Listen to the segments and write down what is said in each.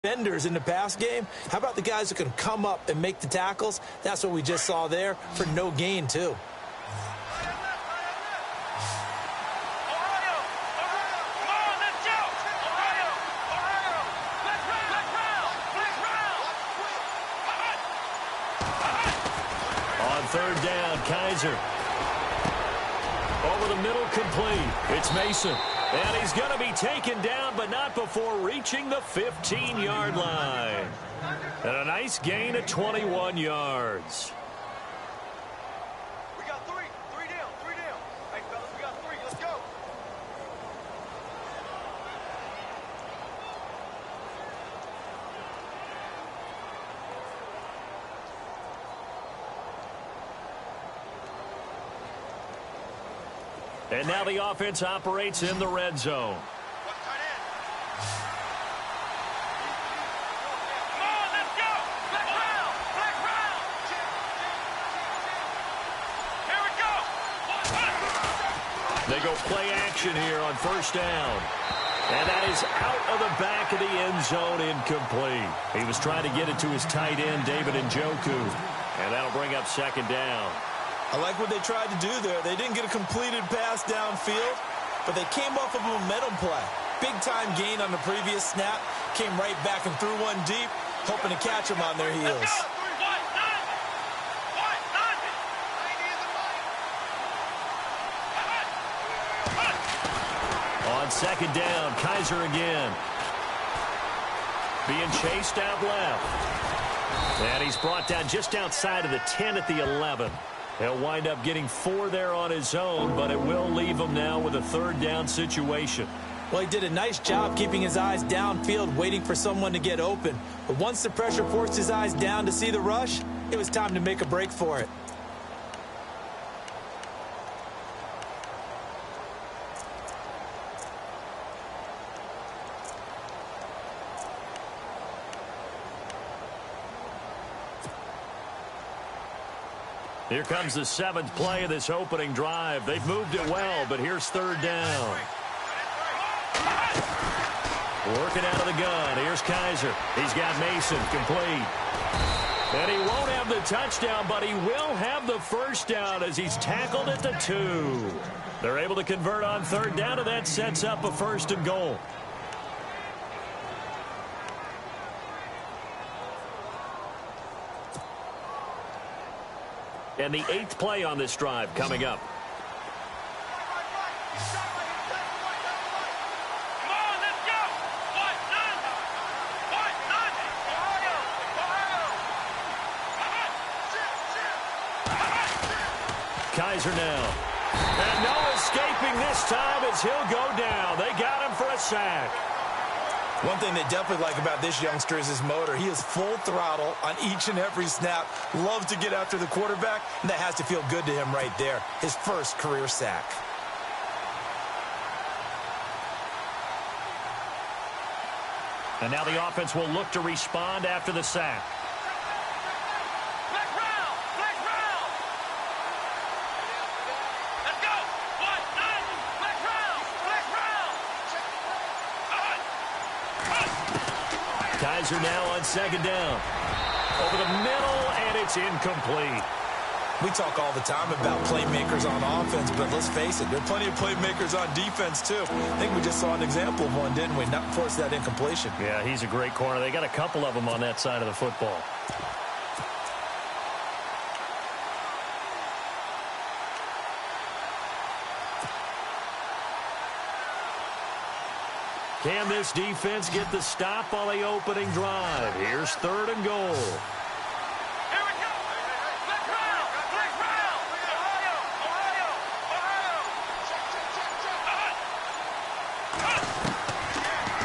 defenders in the pass game. How about the guys that can come up and make the tackles? That's what we just saw there for no gain, too. On third down, Kaiser. Over the middle, complete. It's Mason. And he's going to be taken down, but not before reaching the 15-yard line. And a nice gain of 21 yards. We got three. Three down. Hey, fellas, we got three. Let's go. And now the offense operates in the red zone. They go play action here on first down. And that is out of the back of the end zone, incomplete. He was trying to get it to his tight end, David Njoku. And that'll bring up second down. I like what they tried to do there. They didn't get a completed pass downfield, but they came off of a momentum play. Big-time gain on the previous snap. Came right back and threw one deep, hoping to catch them on their heels. On second down, Kaiser again. Being chased out left. And he's brought down just outside of the 10 at the 11. He'll wind up getting 4 there on his own, but it will leave him now with a third down situation. Well, he did a nice job keeping his eyes downfield, waiting for someone to get open. But once the pressure forced his eyes down to see the rush, it was time to make a break for it. Here comes the 7th play of this opening drive. They've moved it well, but here's third down. Working out of the gun. Here's Kaiser. He's got Mason complete. And he won't have the touchdown, but he will have the first down as he's tackled at the 2. They're able to convert on third down, and that sets up a first and goal. And the 8th play on this drive coming up. Kaiser now. And no escaping this time as he'll go down. They got him for a sack. One thing they definitely like about this youngster is his motor. He is full throttle on each and every snap. Loves to get after the quarterback, and that has to feel good to him right there. His first career sack. And now the offense will look to respond after the sack. Kaiser now on second down. Over the middle, and it's incomplete. We talk all the time about playmakers on offense, but let's face it, there are plenty of playmakers on defense, too. I think we just saw an example of one, didn't we? Not force that incompletion. Yeah, he's a great corner. They got a couple of them on that side of the football. Can this defense get the stop on the opening drive? Here's third and goal. Here we go. Black round. Ohio.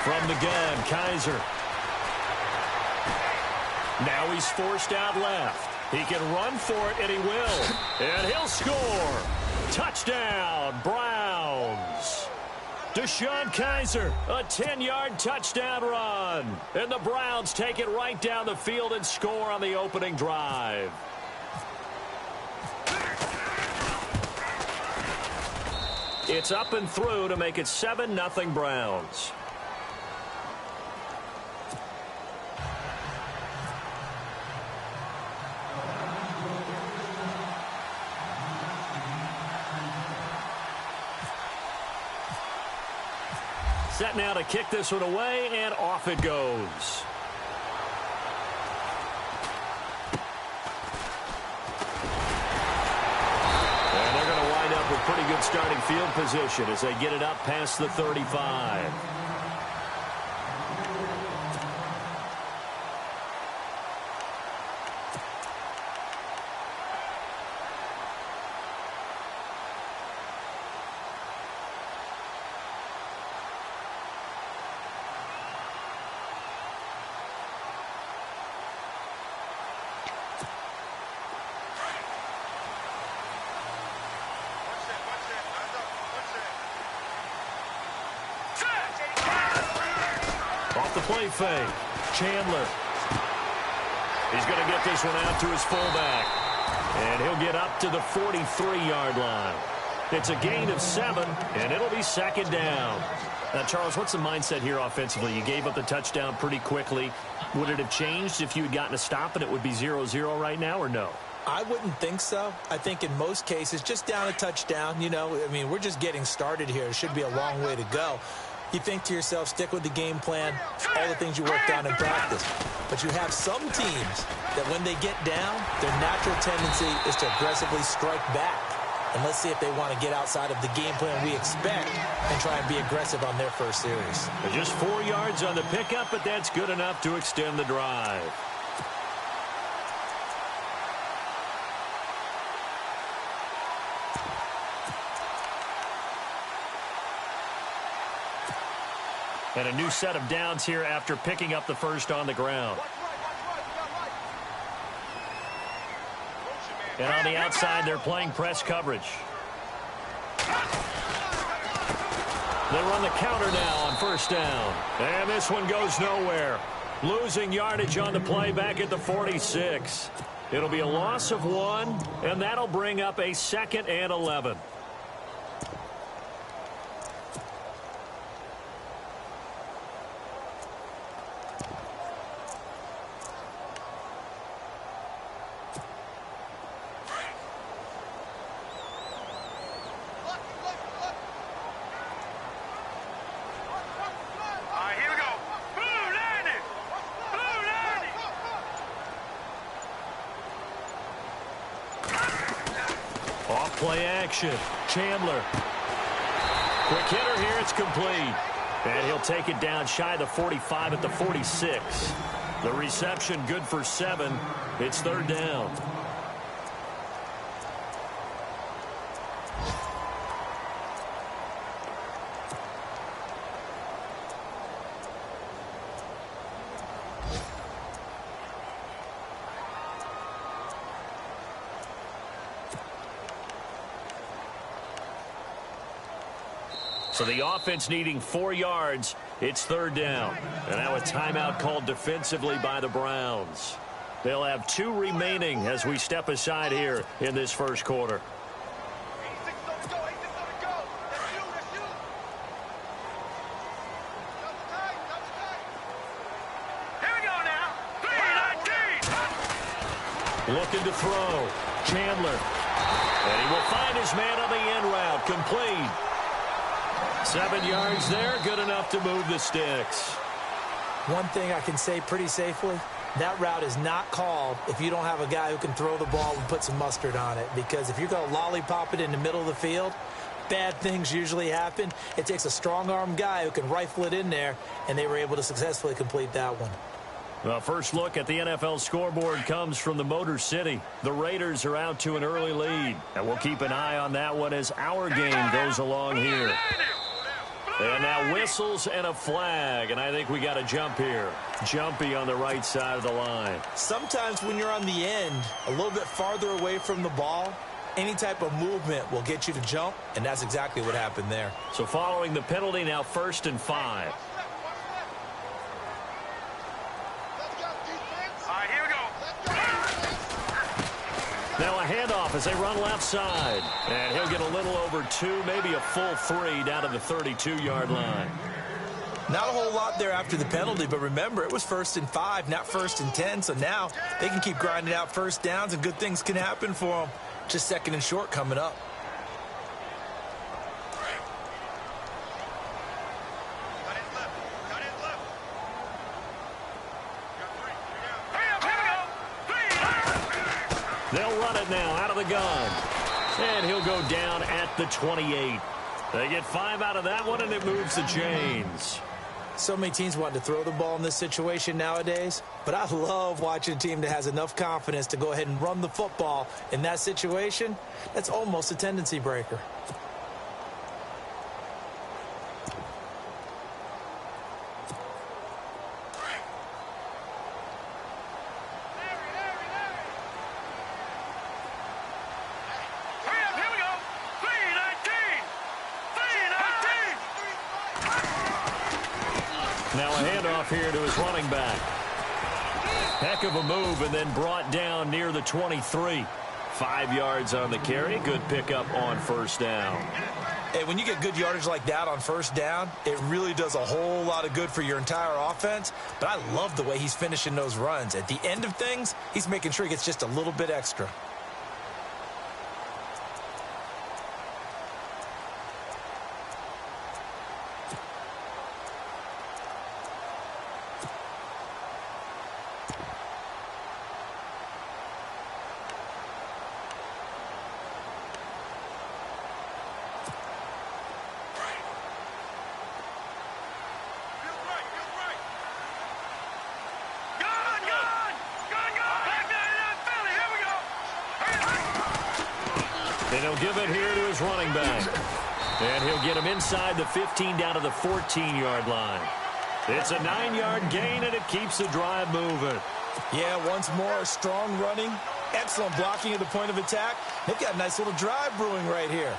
From the gun, Kaiser. Now he's forced out left. He can run for it, and he will. And he'll score. Touchdown, Browns. DeShone Kaiser, a 10-yard touchdown run. And the Browns take it right down the field and score on the opening drive. It's up and through to make it 7-0 Browns. Set now to kick this one away, and off it goes. And they're going to wind up with pretty good starting field position as they get it up past the 35. Play fake. Chandler. He's going to get this one out to his fullback. And he'll get up to the 43-yard line. It's a gain of 7, and it'll be second down. Now, Charles, what's the mindset here offensively? You gave up the touchdown pretty quickly. Would it have changed if you had gotten a stop and it would be 0-0 right now, or no? I wouldn't think so. I think in most cases, just down a touchdown, you know, I mean, we're just getting started here. It should be a long way to go. You think to yourself, stick with the game plan, all the things you worked on in practice. But you have some teams that when they get down, their natural tendency is to aggressively strike back. And let's see if they want to get outside of the game plan we expect and try and be aggressive on their first series. Just 4 yards on the pickup, but that's good enough to extend the drive. And a new set of downs here after picking up the first on the ground. And on the outside, they're playing press coverage. They run the counter now on first down. And this one goes nowhere. Losing yardage on the play back at the 46. It'll be a loss of 1, and that'll bring up a 2nd and 11. Play action. Chandler. Quick hitter here. It's complete. And he'll take it down shy of the 45 at the 46. The reception good for 7. It's third down. So the offense needing 4 yards. It's third down. And now a timeout called defensively by the Browns. They'll have 2 remaining as we step aside here in this first quarter. Looking to throw. Chandler. And he will find his man on the end route. Complete. 7 yards there, good enough to move the sticks. One thing I can say pretty safely, that route is not called if you don't have a guy who can throw the ball and put some mustard on it. Because if you're going to lollipop it in the middle of the field, bad things usually happen. It takes a strong-arm guy who can rifle it in there, and they were able to successfully complete that one. Well, first look at the NFL scoreboard comes from the Motor City. The Raiders are out to an early lead, and we'll keep an eye on that one as our game goes along here. And now whistles and a flag, and I think we got a jump here. Jumpy on the right side of the line. Sometimes when you're on the end, a little bit farther away from the ball, any type of movement will get you to jump, and that's exactly what happened there. So following the penalty, now 1st and 5. Now a handoff as they run left side. And he'll get a little over 2, maybe a full 3 down to the 32-yard line. Not a whole lot there after the penalty, but remember, it was 1st and 5, not 1st and 10. So now they can keep grinding out first downs, and good things can happen for them. Just 2nd and short coming up. run it now out of the gun. And he'll go down at the 28. They get 5 out of that one, and it moves the chains. So many teams want to throw the ball in this situation nowadays, but I love watching a team that has enough confidence to go ahead and run the football in that situation. That's almost a tendency breaker. Now a handoff here to his running back. Heck of a move, and then brought down near the 23. 5 yards on the carry. Good pickup on first down. Hey, when you get good yardage like that on first down, it really does a whole lot of good for your entire offense. But I love the way he's finishing those runs. At the end of things, he's making sure he gets just a little bit extra. And he'll give it here to his running back. And he'll get him inside the 15 down to the 14-yard line. It's a 9-yard gain, and it keeps the drive moving. Yeah, once more, strong running, excellent blocking at the point of attack. They've got a nice little drive brewing right here.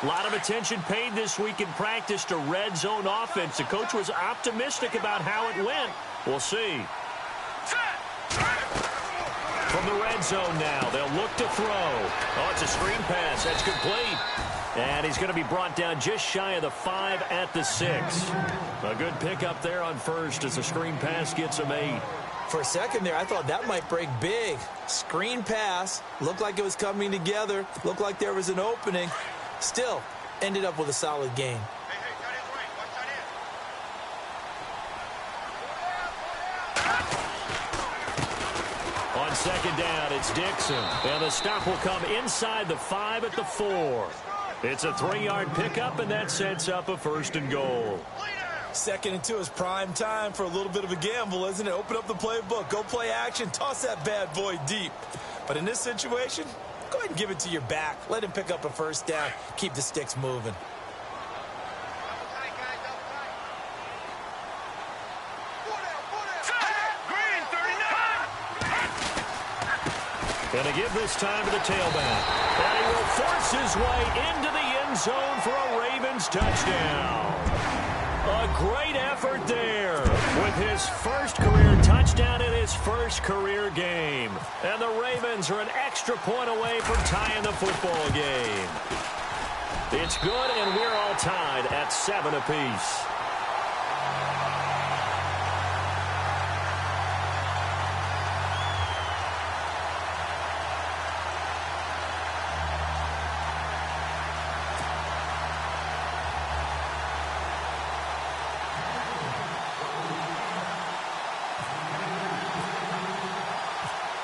A lot of attention paid this week in practice to red zone offense. The coach was optimistic about how it went. We'll see. From the red zone now, they'll look to throw. Oh, it's a screen pass. That's complete. And he's going to be brought down just shy of the 5 at the 6. A good pickup there on first as the screen pass gets him 8. For a second there, I thought that might break big. Screen pass. Looked like it was coming together. Looked like there was an opening. Still, ended up with a solid game. On second down, it's Dixon. And the stop will come inside the 5 at the 4. It's a 3-yard pickup, and that sets up a 1st and goal. 2nd and 2 is prime time for a little bit of a gamble, isn't it? Open up the playbook, go play action, toss that bad boy deep. But in this situation, go ahead and give it to your back. Let him pick up a 1st down. Keep the sticks moving. Going to give this time to the tailback. And he will force his way into the end zone for a Ravens touchdown. A great effort there with his first career touchdown in his first career game. And the Ravens are an extra point away from tying the football game. It's good, and we're all tied at 7 apiece.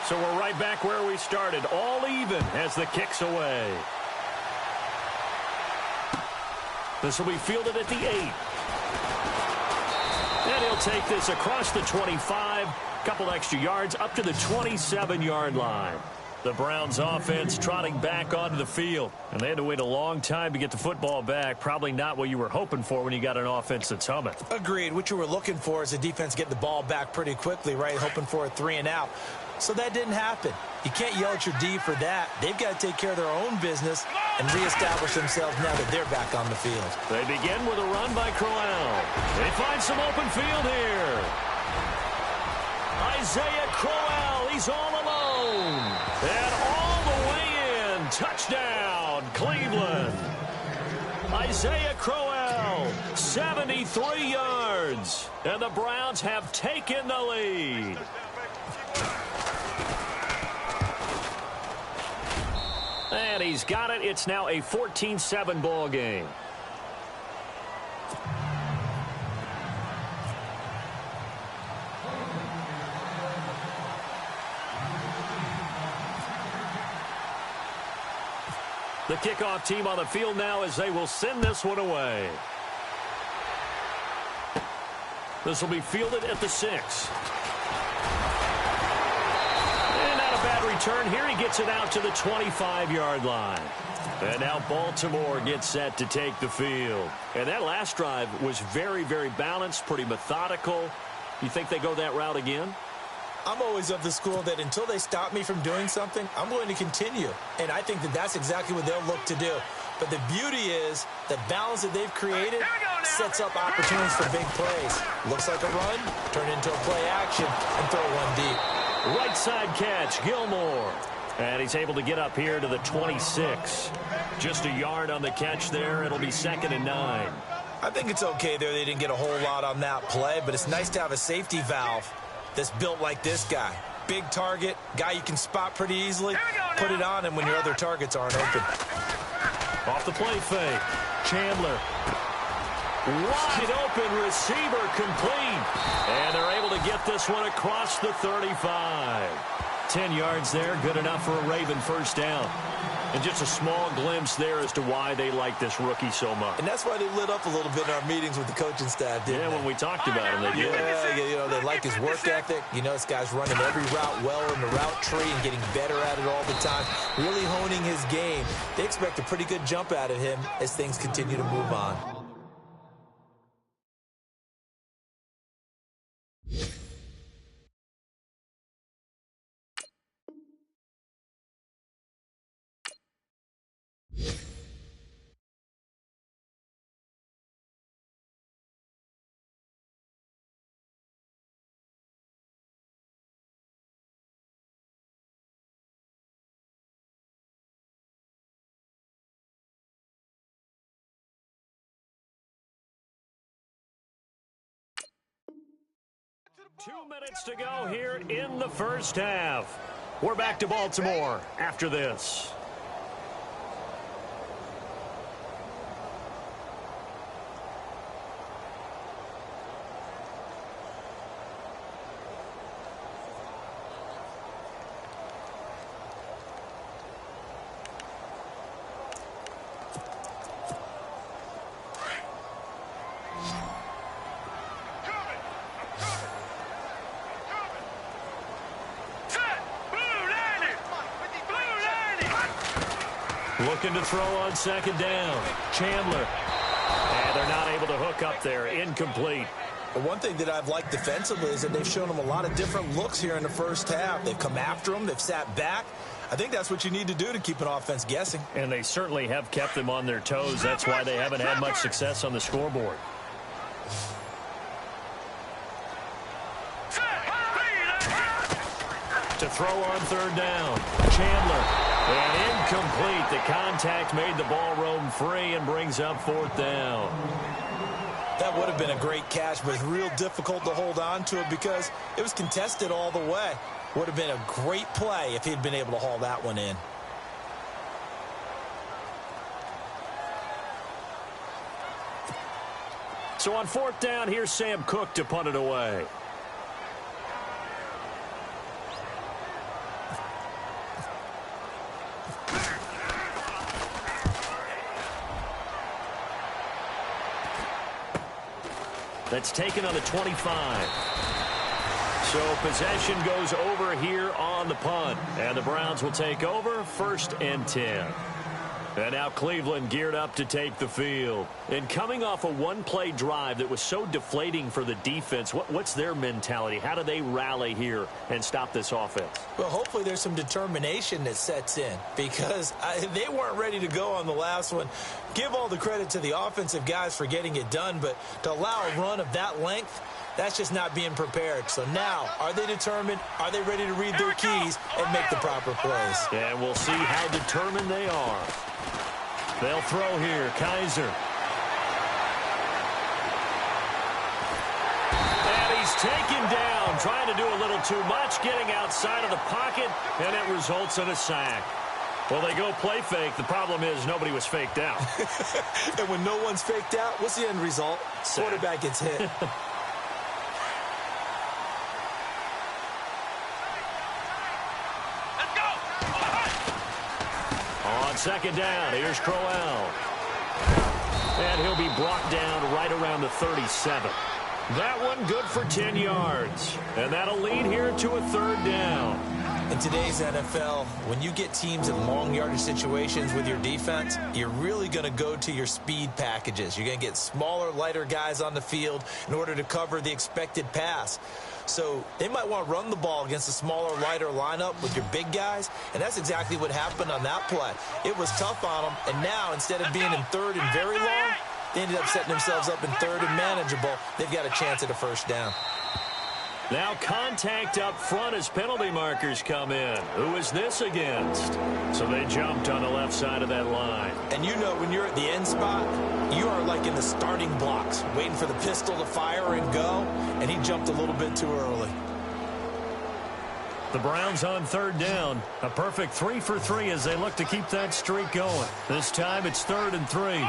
So we're right back where we started, all even as the kick's away. This will be fielded at the 8. And he'll take this across the 25, couple extra yards up to the 27-yard line. The Browns offense trotting back onto the field. And they had to wait a long time to get the football back. Probably not what you were hoping for when you got an offense that's humming. Agreed. What you were looking for is the defense get the ball back pretty quickly, right? Hoping for a 3 and out. So that didn't happen. You can't yell at your D for that. They've got to take care of their own business and reestablish themselves now that they're back on the field. They begin with a run by Crowell. They find some open field here. Isaiah Crowell, he's all alone. And all the way in. Touchdown, Cleveland. Isaiah Crowell, 73 yards. And the Browns have taken the lead. And he's got it. It's now a 14-7 ball game. The kickoff team on the field now as they will send this one away. This will be fielded at the 6. And not a bad return here. He gets it out to the 25-yard line. And now Baltimore gets set to take the field. And that last drive was very, very balanced, pretty methodical. You think they go that route again? I'm always of the school that until they stop me from doing something, I'm going to continue. And I think that that's exactly what they'll look to do. But the beauty is the balance that they've created sets up opportunities for big plays. Looks like a run, turn into a play action, and throw one deep. Right side catch, Gilmore. And he's able to get up here to the 26. Just a yard on the catch there. It'll be 2nd and 9. I think it's okay there. They didn't get a whole lot on that play, but it's nice to have a safety valve that's built like this guy. Big target, guy you can spot pretty easily. Put it on him when your other targets aren't open. Off the play fake. Chandler. Wide open receiver complete. And they're able to get this one across the 35. 10 yards there, good enough for a Raven first down. And just a small glimpse there as to why they like this rookie so much. And that's why they lit up a little bit in our meetings with the coaching staff, didn't they? When we talked about him, they did. Yeah, they like his work ethic. This guy's running every route well in the route tree and getting better at it all the time, really honing his game. They expect a pretty good jump out of him as things continue to move on. Two minutes to go here in the first half. We're back to Baltimore after this. Looking to throw on 2nd down. Chandler. And they're not able to hook up there. Incomplete. But one thing that I've liked defensively is that they've shown him a lot of different looks here in the first half. They've come after him. They've sat back. I think that's what you need to do to keep an offense guessing. And they certainly have kept them on their toes. That's why they haven't had much success on the scoreboard. To throw on 3rd down. Chandler. And incomplete. The contact made the ball roam free and brings up 4th down. That would have been a great catch, but it's real difficult to hold on to it because it was contested all the way. Would have been a great play if he'd been able to haul that one in. So on 4th down, here's Sam Cook to punt it away. That's taken on the 25. So possession goes over here on the punt. And the Browns will take over 1st and 10. And now Cleveland geared up to take the field. And coming off a one-play drive that was so deflating for the defense, what's their mentality? How do they rally here and stop this offense? Well, hopefully there's some determination that sets in because they weren't ready to go on the last one. Give all the credit to the offensive guys for getting it done, but to allow a run of that length, that's just not being prepared. So now, are they determined? Are they ready to read their keys and make the proper plays? And we'll see how determined they are. They'll throw here. Kaiser. And he's taken down, trying to do a little too much, getting outside of the pocket, and it results in a sack. Well, they go play fake. The problem is nobody was faked out. And when no one's faked out, what's the end result? Sack. Quarterback gets hit. On second down, here's Crowell. And he'll be brought down right around the 37. That one good for 10 yards. And that'll lead here to a third down. In today's NFL, when you get teams in long yardage situations with your defense, you're really going to go to your speed packages. You're going to get smaller, lighter guys on the field in order to cover the expected pass. So they might want to run the ball against a smaller, lighter lineup with your big guys, and that's exactly what happened on that play. It was tough on them, and now instead of being in third and very long, they ended up setting themselves up in third and manageable. They've got a chance at a first down. Now contact up front as penalty markers come in. Who is this against? So they jumped on the left side of that line. And you know when you're at the end spot, you are like in the starting blocks, waiting for the pistol to fire and go, and he jumped a little bit too early. The Browns on third down. A perfect 3 for 3 as they look to keep that streak going. This time it's 3rd and 3.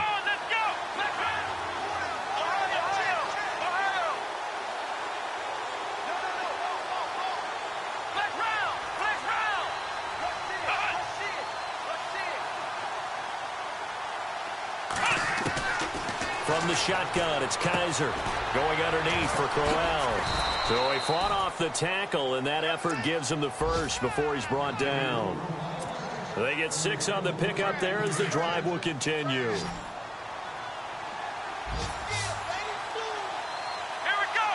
From the shotgun, it's Kaiser going underneath for Crowell. So he fought off the tackle, and that effort gives him the first before he's brought down. They get 6 on the pickup there as the drive will continue. Here we go.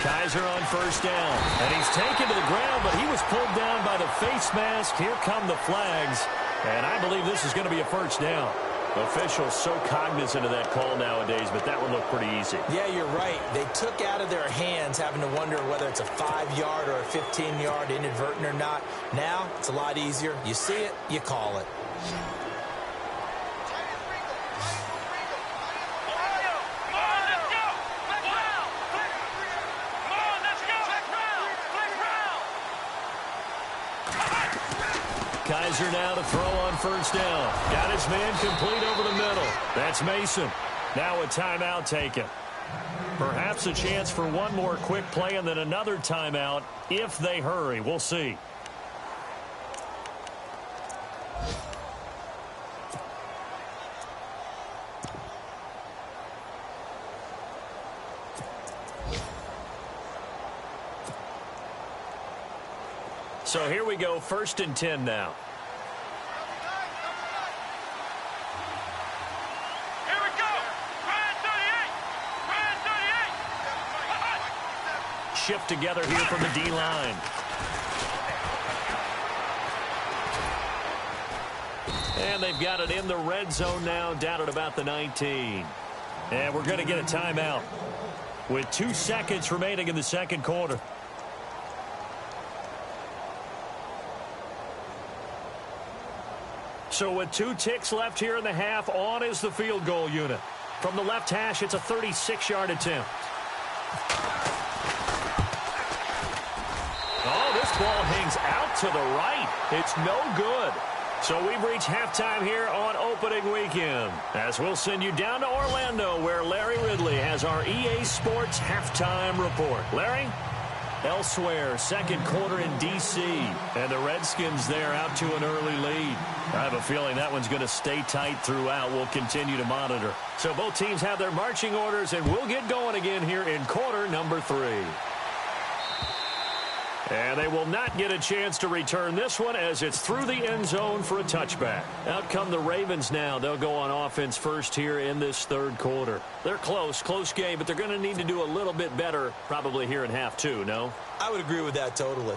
Kaiser on first down, and he's taken to the ground, but he was pulled down by the face mask. Here come the flags, and I believe this is going to be a first down. Officials so cognizant of that call nowadays, but that one looked pretty easy. Yeah, you're right. They took out of their hands having to wonder whether it's a 5-yard or a 15-yard inadvertent or not. Now, it's a lot easier. You see it, you call it. Kaiser now to throw on first down. Got his man complete over the middle. That's Mason. Now a timeout taken. Perhaps a chance for one more quick play and then another timeout if they hurry. We'll see. So here we go, 1st and 10 now. Here we go. Brand 38. Brand 38. Shift together here from the D-line. And they've got it in the red zone now, down at about the 19. And we're going to get a timeout with 2 seconds remaining in the second quarter. So with 2 ticks left here in the half, on is the field goal unit. From the left hash, it's a 36-yard attempt. Oh, this ball hangs out to the right. It's no good. So we've reached halftime here on opening weekend, as we'll send you down to Orlando, where Larry Ridley has our EA Sports halftime report. Larry? Elsewhere, second quarter in D.C., and the Redskins there out to an early lead. I have a feeling that one's going to stay tight throughout. We'll continue to monitor. So both teams have their marching orders, and we'll get going again here in quarter number 3. And they will not get a chance to return this one as it's through the end zone for a touchback. Out come the Ravens now. They'll go on offense first here in this third quarter. They're close game, but they're going to need to do a little bit better probably here in half 2, no? I would agree with that totally.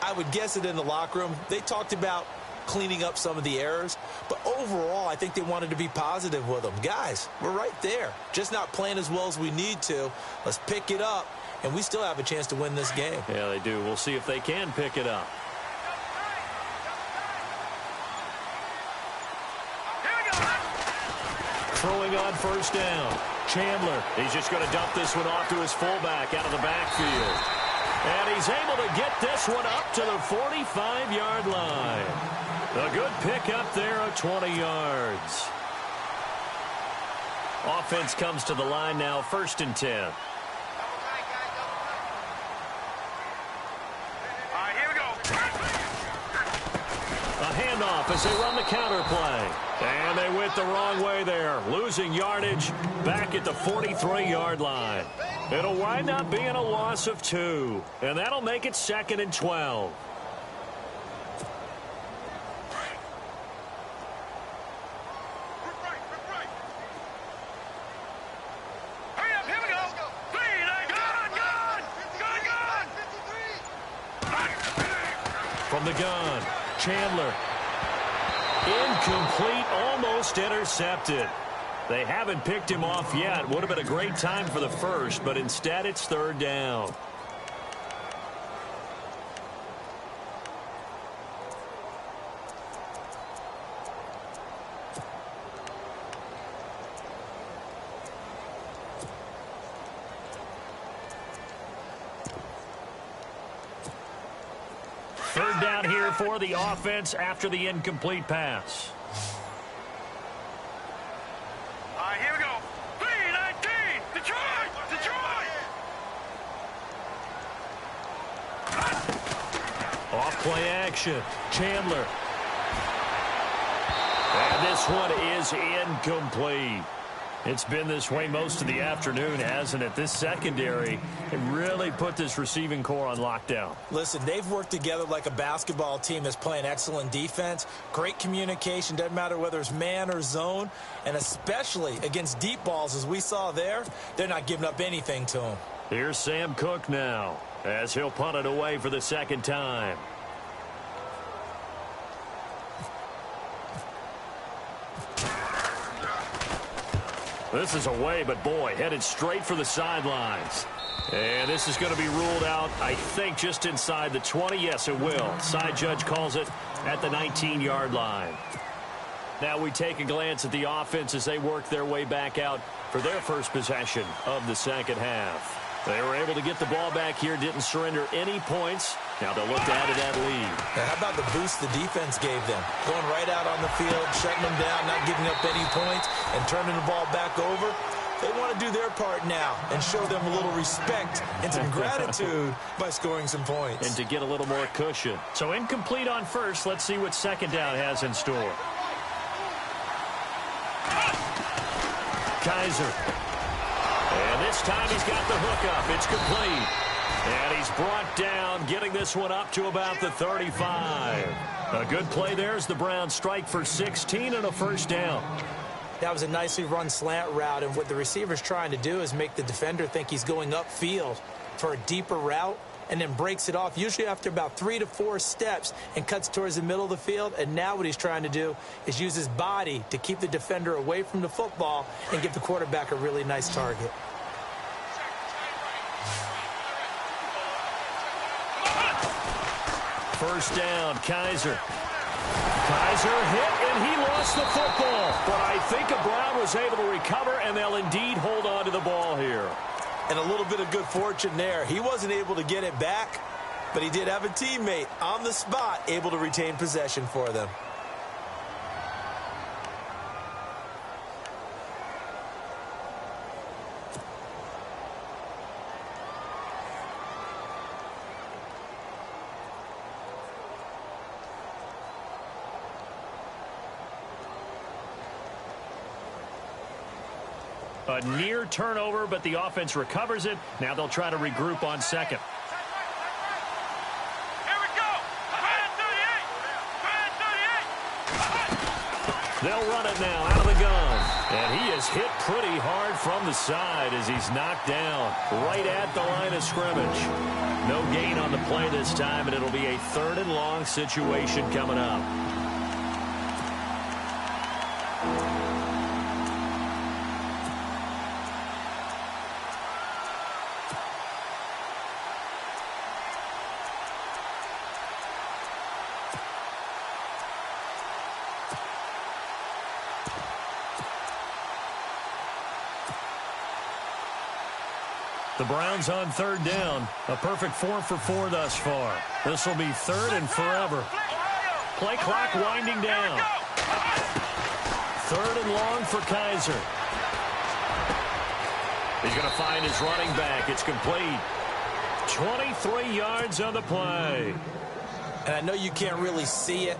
I would guess it in the locker room. They talked about cleaning up some of the errors, but overall I think they wanted to be positive with them. Guys, we're right there. Just not playing as well as we need to. Let's pick it up, and we still have a chance to win this game. Yeah, they do. We'll see if they can pick it up. Throwing on first down. Chandler, he's just going to dump this one off to his fullback out of the backfield. And he's able to get this one up to the 45-yard line. A good pick up there at 20 yards. Offense comes to the line now, 1st and 10. All right, here we go. A handoff. off as they run the counter play. And they went the wrong way there, losing yardage back at the 43-yard line. It'll wind up being a loss of 2, and that'll make it 2nd and 12. From the gun, Chandler. Incomplete, almost intercepted. They haven't picked him off yet. Would have been a great time for the first, but instead it's 3rd down. Third down here for the offense after the incomplete pass. Here we go. 3-19. Detroit! Detroit! Off play action. Chandler. And this one is incomplete. It's been this way most of the afternoon, hasn't it? This secondary can really put this receiving core on lockdown. Listen, they've worked together like a basketball team that's playing excellent defense. Great communication, doesn't matter whether it's man or zone. And especially against deep balls, as we saw there, they're not giving up anything to them. Here's Sam Cook now, as he'll punt it away for the 2nd time. This is away, but boy, headed straight for the sidelines. And this is going to be ruled out, I think, just inside the 20. Yes, it will. Side judge calls it at the 19-yard line. Now we take a glance at the offense as they work their way back out for their first possession of the second half. They were able to get the ball back here, didn't surrender any points. Now they'll look to add to that lead. Now, how about the boost the defense gave them? Going right out on the field, shutting them down, not giving up any points, and turning the ball back over. They want to do their part now and show them a little respect and some gratitude by scoring some points. And to get a little more cushion. So incomplete on first. Let's see what 2nd down has in store. Kaiser. And this time he's got the hook up. It's complete. And he's brought down, getting this one up to about the 35. A good play there as the Browns strike for 16 and a first down. That was a nicely run slant route, and what the receiver's trying to do is make the defender think he's going upfield for a deeper route and then breaks it off, usually after about 3 to 4 steps, and cuts towards the middle of the field. And now what he's trying to do is use his body to keep the defender away from the football and give the quarterback a really nice target. First down, Kaiser. Kaiser hit, and he lost the football. But I think a Brown was able to recover, and they'll indeed hold on to the ball here. And a little bit of good fortune there. He wasn't able to get it back, but he did have a teammate on the spot able to retain possession for them. A near turnover, but the offense recovers it. Now they'll try to regroup on second. Here we go. 38. They'll run it now out of the gun. And he is hit pretty hard from the side as he's knocked down right at the line of scrimmage. No gain on the play this time, and it'll be a 3rd and long situation coming up. The Browns on 3rd down. A perfect 4 for 4 thus far. This will be 3rd and forever. Play clock winding down. 3rd and long for Kaiser. He's going to find his running back. It's complete. 23 yards on the play. And I know you can't really see it,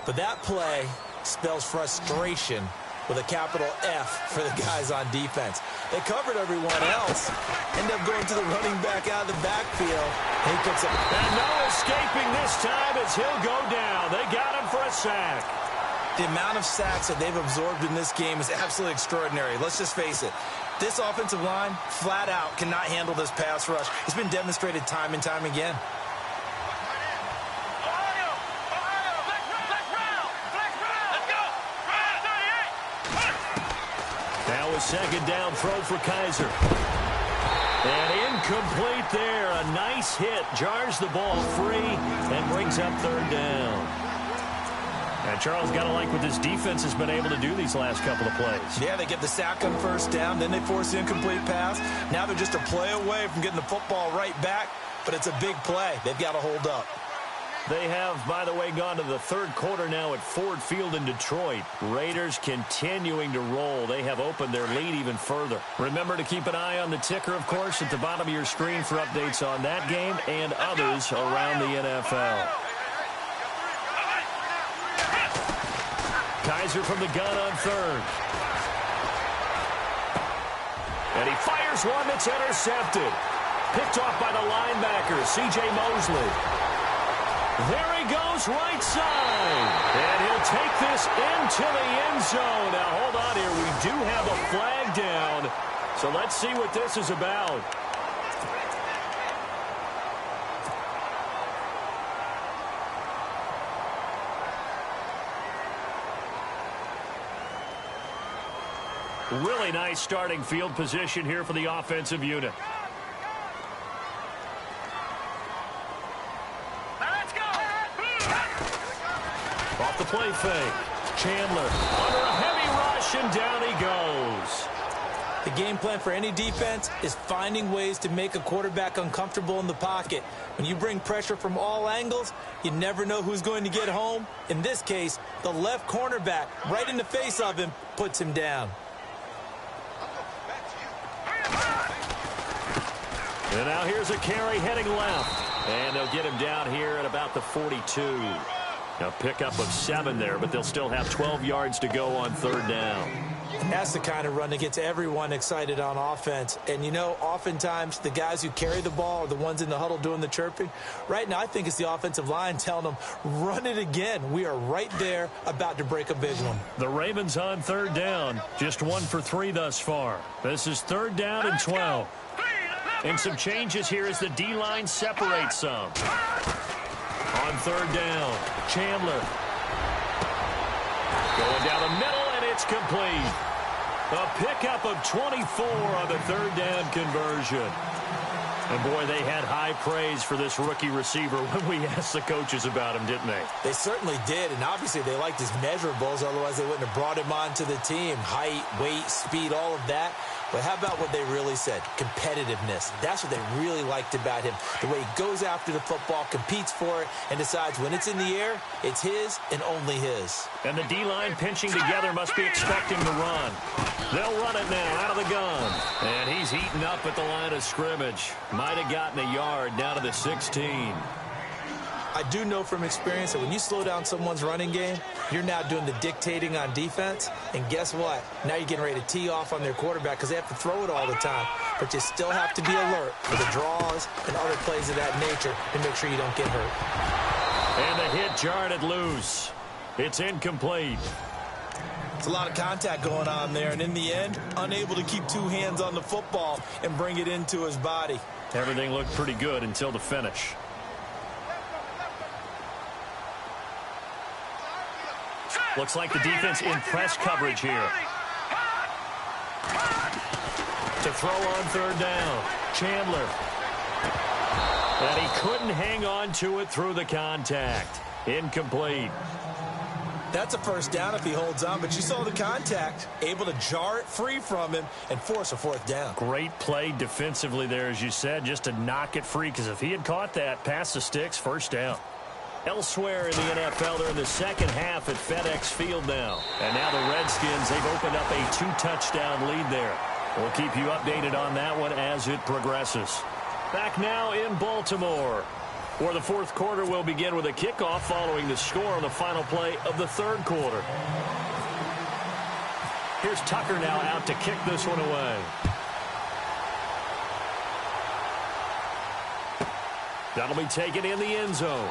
But that play spells frustration with a capital F for the guys on defense. They covered everyone else. End up going to the running back out of the backfield. He picks up. And no escaping this time as he'll go down. They got him for a sack. The amount of sacks that they've absorbed in this game is absolutely extraordinary. Let's just face it. This offensive line, flat out, cannot handle this pass rush. It's been demonstrated time and time again. Now a second down throw for Kaiser. And incomplete there. A nice hit. Jars the ball free and brings up third down. And Charles, got to like what this defense has been able to do these last couple of plays. Yeah, they get the sack on first down, then they force the incomplete pass. Now they're just a play away from getting the football right back, but it's a big play. They've got to hold up. They have, by the way, gone to the third quarter now at Ford Field in Detroit. Raiders continuing to roll. They have opened their lead even further. Remember to keep an eye on the ticker, of course, at the bottom of your screen for updates on that game and others around the NFL. Kaiser from the gun on third. And he fires one that's intercepted. Picked off by the linebacker, C.J. Mosley. There he goes right side. And he'll take this into the end zone. Now, hold on here. We do have a flag down. So let's see what this is about. Really nice starting field position here for the offensive unit. Let's go. Off the play fake. Chandler under a heavy rush, and down he goes. The game plan for any defense is finding ways to make a quarterback uncomfortable in the pocket. When you bring pressure from all angles, you never know who's going to get home. In this case, the left cornerback, right in the face of him, puts him down. And now here's a carry heading left. And they'll get him down here at about the 42. A pickup of 7 there, but they'll still have 12 yards to go on third down. That's the kind of run that gets everyone excited on offense. And, you know, oftentimes the guys who carry the ball are the ones in the huddle doing the chirping. Right now, I think it's the offensive line telling them, run it again. We are right there about to break a big one. The Ravens on third down. Just 1 for 3 thus far. This is third down and 12. And some changes here as the D-line separates some. On third down, Chandler. Going down the middle, and it's complete. A pickup of 24 on the third down conversion. And, boy, they had high praise for this rookie receiver when we asked the coaches about him, didn't they? They certainly did, and obviously they liked his measurables. Otherwise, they wouldn't have brought him onto the team. Height, weight, speed, all of that. But how about what they really said? Competitiveness. That's what they really liked about him. The way he goes after the football, competes for it, and decides when it's in the air, it's his and only his. And the D-line pinching together must be expecting the run. They'll run it now out of the gun. And he's eaten up at the line of scrimmage. Might have gotten a yard down to the 16. I do know from experience that when you slow down someone's running game, you're now doing the dictating on defense. And guess what? Now you're getting ready to tee off on their quarterback because they have to throw it all the time. But you still have to be alert for the draws and other plays of that nature to make sure you don't get hurt. And the hit jarred it loose. It's incomplete. It's a lot of contact going on there. And in the end, unable to keep 2 hands on the football and bring it into his body. Everything looked pretty good until the finish. Looks like the defense in press coverage here. To throw on third down, Chandler. And he couldn't hang on to it through the contact. Incomplete. That's a first down if he holds on, but you saw the contact. Able to jar it free from him and force a 4th down. Great play defensively there, as you said, just to knock it free, because if he had caught that, past the sticks, first down. Elsewhere in the NFL, they're in the second half at FedEx Field now. And now the Redskins, they've opened up a 2-touchdown lead there. We'll keep you updated on that one as it progresses. Back now in Baltimore. Or the fourth quarter will begin with a kickoff following the score on the final play of the third quarter. Here's Tucker now out to kick this one away. That'll be taken in the end zone.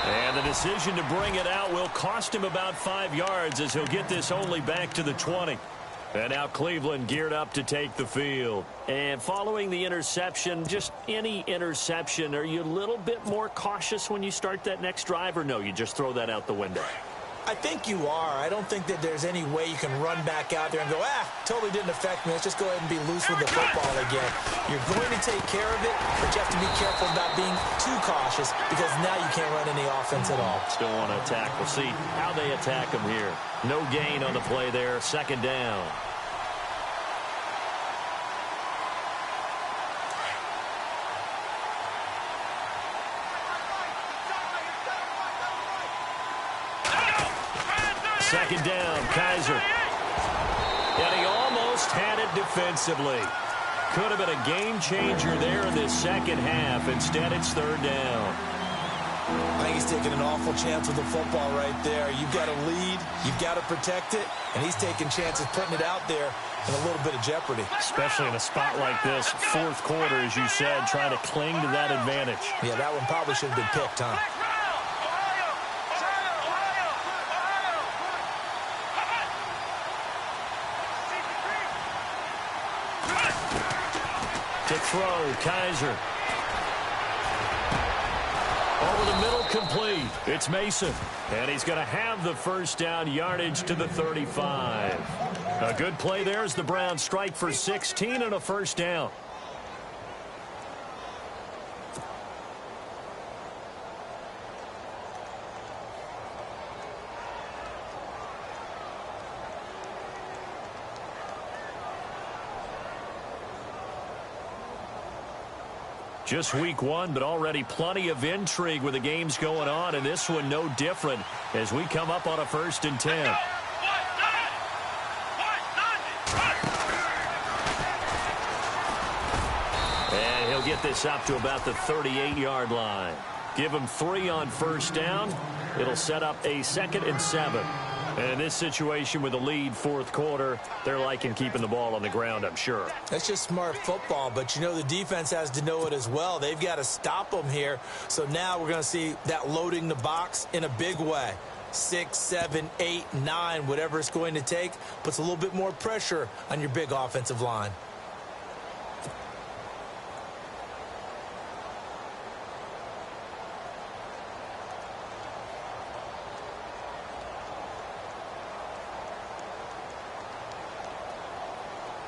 And the decision to bring it out will cost him about 5 yards as he'll get this only back to the 20. And now Cleveland geared up to take the field. And following the interception, just any interception, are you a little bit more cautious when you start that next drive, or no, you just throw that out the window? I think you are. I don't think that there's any way you can run back out there and go, totally didn't affect me. Let's just go ahead and be loose with the football again. You're going to take care of it, but you have to be careful about being too cautious because now you can't run any offense at all. Still want to attack. We'll see how they attack him here. No gain on the play there. Second down. Second down, Kaiser. And he almost had it defensively. Could have been a game changer there in this second half. Instead, it's third down. I think he's taking an awful chance with the football right there. You've got to lead, you've got to protect it, and he's taking chances putting it out there in a little bit of jeopardy. Especially in a spot like this, fourth quarter, as you said, trying to cling to that advantage. Yeah, that one probably should have been picked, huh? To throw, Kaiser. Over the middle, complete. It's Mason. And he's going to have the first down, yardage to the 35. A good play there as the Browns strike for 16 and a first down. Just week one, but already plenty of intrigue with the games going on, and this one no different as we come up on a 1st and 10. And he'll get this up to about the 38-yard line. Give him 3 on first down. It'll set up a 2nd and 7. And in this situation with the lead fourth quarter, they're liking keeping the ball on the ground, I'm sure. That's just smart football, but you know the defense has to know it as well. They've got to stop them here. So now we're going to see that loading the box in a big way. 6, 7, 8, 9, whatever it's going to take, puts a little bit more pressure on your big offensive line.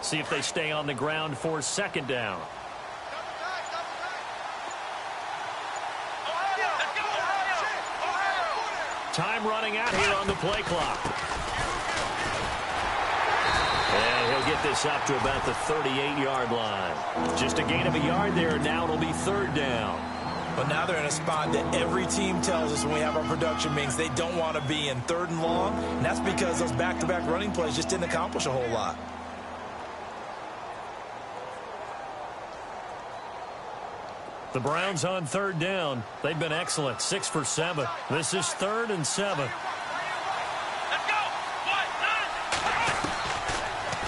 See if they stay on the ground for 2nd down. Time running out here on the play clock. And he'll get this up to about the 38-yard line. Just a gain of a yard there. Now it'll be 3rd down. But now they're in a spot that every team tells us when we have our production meetings they don't want to be in 3rd and long. And that's because those back-to-back running plays just didn't accomplish a whole lot. The Browns on 3rd down. They've been excellent. 6 for 7. This is 3rd and 7.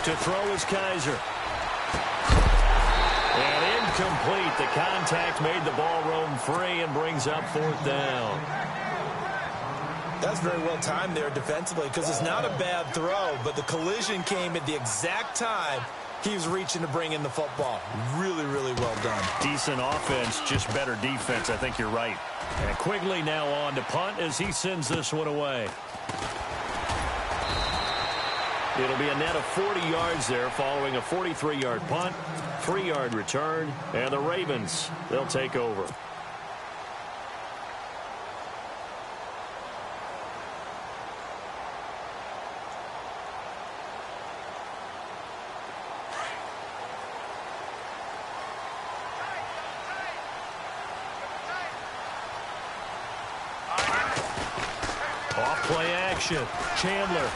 To throw is Kaiser. And incomplete. The contact made the ball roam free and brings up 4th down. That's very well timed there defensively because it's not a bad throw, but the collision came at the exact time he was reaching to bring in the football. Really, really well done. Decent offense, just better defense. I think you're right. And Quigley now on to punt as he sends this one away. It'll be a net of 40 yards there following a 43-yard punt, 3-yard return, and the Ravens, they'll take over. Off-play action. Chandler.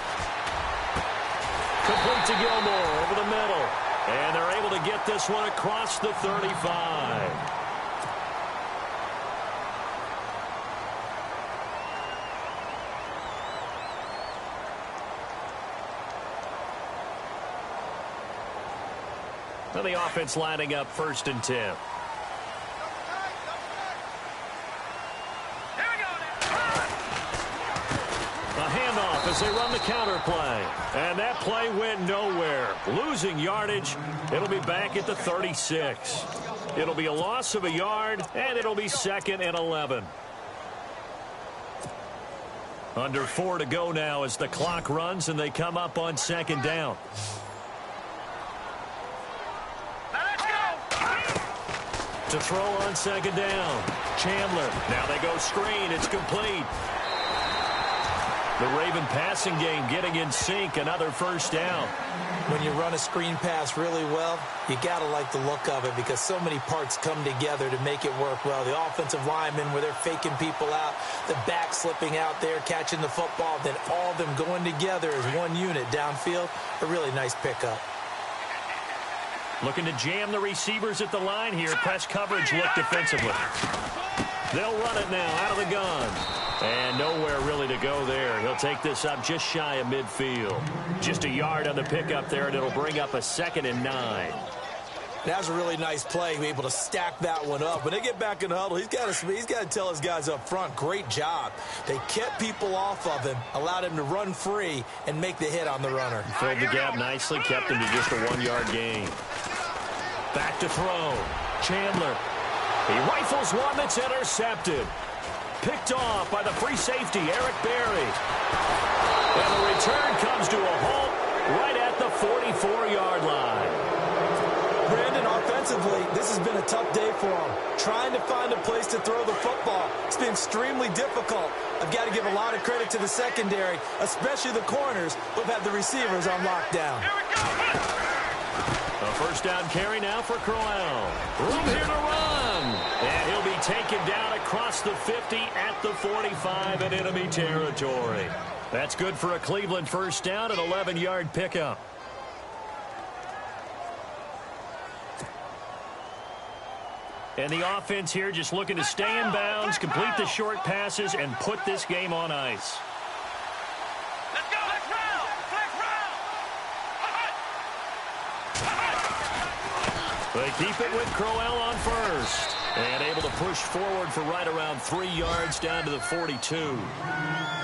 Complete to Gilmore over the middle. And they're able to get this one across the 35. Now the offense lining up 1st and 10. As they run the counter play. And that play went nowhere. Losing yardage. It'll be back at the 36. It'll be a loss of a yard, and it'll be 2nd and 11. Under 4 to go now as the clock runs, and they come up on 2nd down. To throw on 2nd down. Chandler. Now they go screen. It's complete. The Raven passing game getting in sync. Another 1st down. When you run a screen pass really well, you got to like the look of it because so many parts come together to make it work well. The offensive linemen where they're faking people out, the back slipping out there, catching the football, then all of them going together as one unit downfield. A really nice pickup. Looking to jam the receivers at the line here. Press coverage look defensively. They'll run it now out of the gun. And nowhere really to go there. He'll take this up just shy of midfield. Just a yard on the pickup there, and it'll bring up a 2nd and 9. That was a really nice play. Be able to stack that one up. When they get back in the huddle, he's got to tell his guys up front, great job. They kept people off of him, allowed him to run free, and make the hit on the runner. Filled the gap nicely, kept him to just a 1-yard gain. Back to throw. Chandler. He rifles one that's intercepted. Picked off by the free safety, Eric Berry. And the return comes to a halt right at the 44-yard line. Brandon, offensively, this has been a tough day for him. Trying to find a place to throw the football. It's been extremely difficult. I've got to give a lot of credit to the secondary, especially the corners who've had the receivers on lockdown. A 1st down carry now for Crowell. Room here to run. And he'll be taken down across the 50 at the 45 in enemy territory. That's good for a Cleveland 1st down, an 11-yard pickup. And the offense here just looking to stay in bounds, complete the short passes, and put this game on ice. They keep it with Crowell on 1st. And able to push forward for right around 3 yards down to the 42.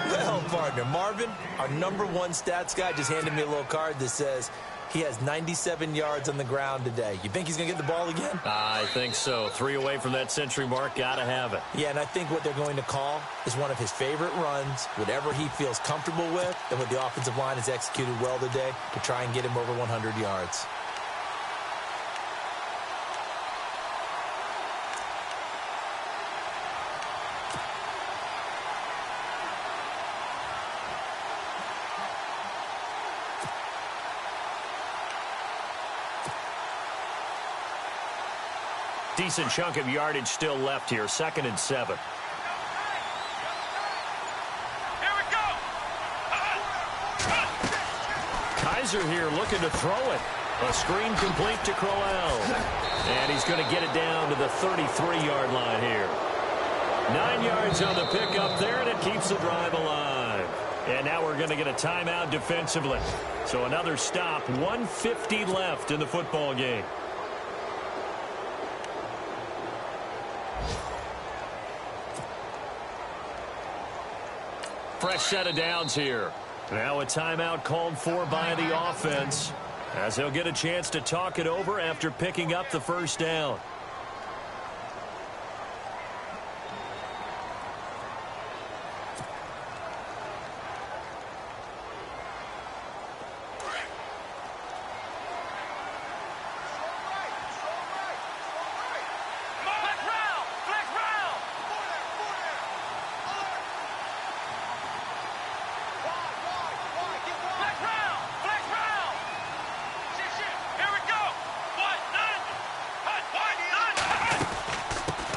Well, partner, Marvin, our number 1 stats guy, just handed me a little card that says he has 97 yards on the ground today. You think he's going to get the ball again? I think so. 3 away from that century mark. Got to have it. Yeah, and I think what they're going to call is one of his favorite runs, whatever he feels comfortable with, and what the offensive line has executed well today to try and get him over 100 yards. Decent chunk of yardage still left here. 2nd and 7. Here we go. Kaiser here looking to throw it. A screen complete to Crowell. And he's going to get it down to the 33-yard line here. 9 yards on the pickup there, and it keeps the drive alive. And now we're going to get a timeout defensively. So another stop. 1:50 left in the football game. Fresh set of downs here. Now a timeout called for by the offense as they'll get a chance to talk it over after picking up the 1st down.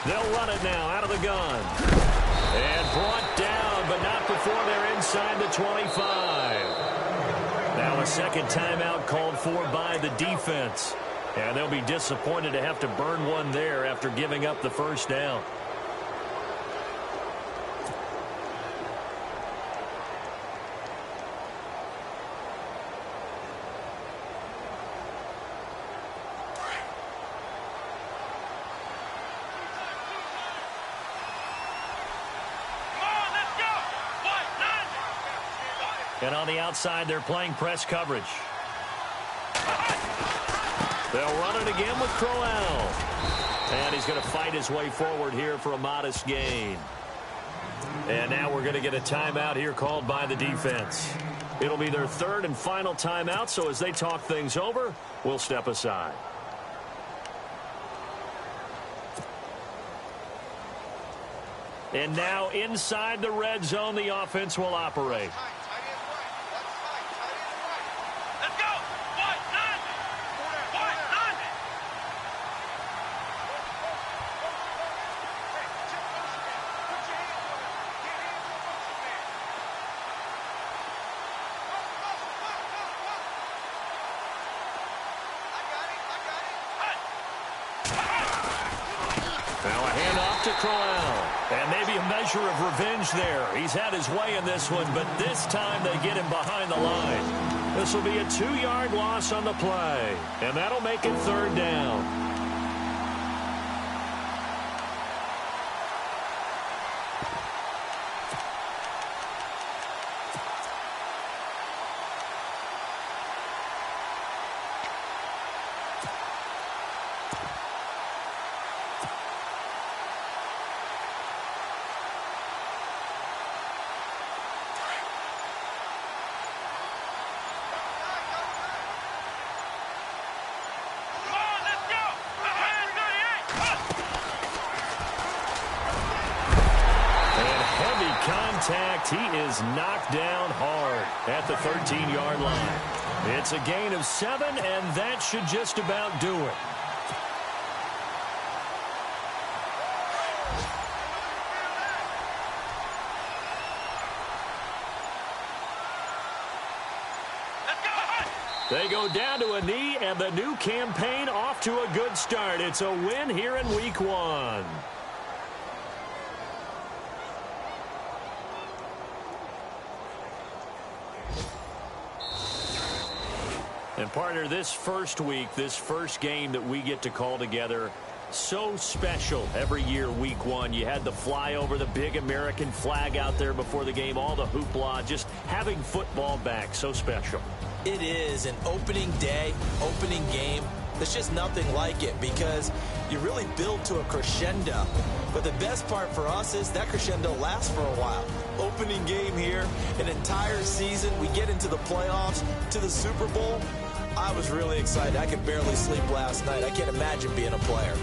They'll run it now out of the gun. And brought down, but not before they're inside the 25. Now a second timeout called for by the defense. And they'll be disappointed to have to burn one there after giving up the first down. And on the outside, they're playing press coverage. They'll run it again with Crowell. And he's going to fight his way forward here for a modest gain. And now we're going to get a timeout here called by the defense. It'll be their third and final timeout, so as they talk things over, we'll step aside. And now inside the red zone, the offense will operate. And maybe a measure of revenge there. He's had his way in this one, but this time they get him behind the line. This will be a 2-yard loss on the play, and that'll make it third down. He is knocked down hard at the 13-yard line. It's a gain of 7, and that should just about do it. They go down to a knee, and the new campaign off to a good start. It's a win here in Week 1. And, partner, this first week, this first game that we get to call together, so special every year, Week 1. You had the flyover, the big American flag out there before the game, all the hoopla, just having football back, so special. It is an opening day, opening game. There's just nothing like it because you really build to a crescendo. But the best part for us is that crescendo lasts for a while. Opening game here, an entire season. We get into the playoffs, to the Super Bowl. I was really excited. I could barely sleep last night. I can't imagine being a player.